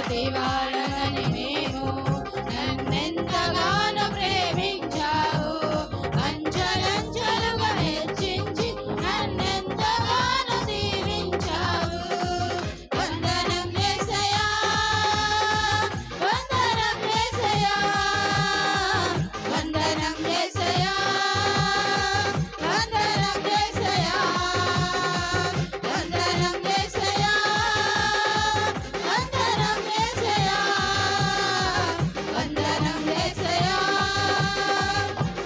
ప్రతివాడనని మేము నన్నెంతగానో ప్రేమించావు అంచెలంచెలుగా హెచ్చించి నన్నెంతగానో దీవించావు వందనం యేసయ్యా వందనం యేసయ్యా వందనం యేసయ్యా వందనం యేసయ్యా వందనం యేసయ్యా వందనం యేసయ్యా వందనం యేసయ్యా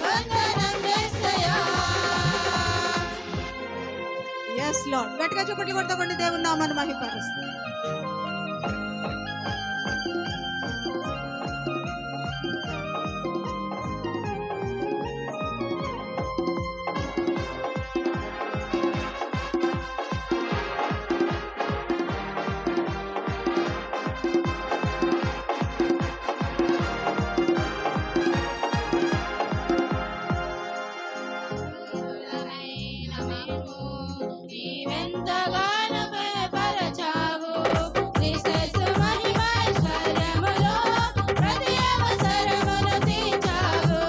వందనం యేసయ్యా. yes lord గట్టిగా చప్పట్లు కొడతామండి దేవుని నామాన్ని మహిమపరుస్తాం. నీవెంతగానో బలపరచావు క్రీస్తు మహిమైశ్వర్యములో ప్రతి అవసరమును తీర్చావు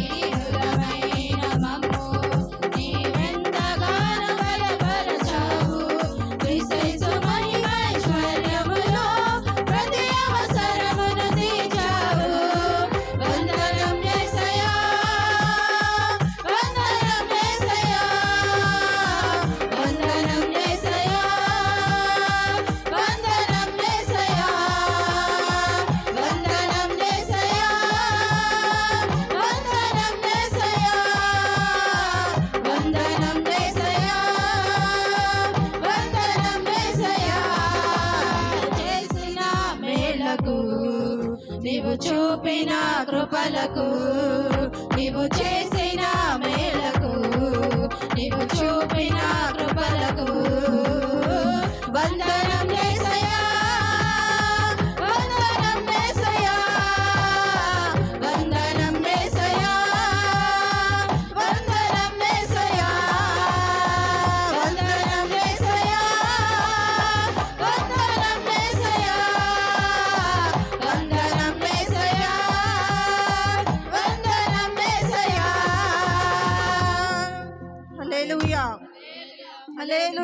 బలహీనులమైన మమ్ము నీవెంతగానో బలపరచావు క్రీస్తు మహిమైశ్వర్యములో ప్రతి అవసరమును తీర్చావు వందనం యేసయ్యా వందనం యేసయ్యా వందనం యేసయ్యా వందనం యేసయ్యా వందనం యేసయ్యా వందనం యేసయ్యా వందనం యేసయ్యా వందనం యేసయ్యా. చేసిన మేలకు నీవు చూపిన కృపలకు నీవు చేసిన మేలకు నీవు చూపిన కృపలకు వందనం యేసయ్యా వందనం యేసయ్యా వందనం యేసయ్యా వందనం యేసయ్యా వందనం యేసయ్యా వందనం యేసయ్యా వందనం యేసయ్యా వందనం యేసయ్యా. హల్లెలూయా హల్లెలూయా.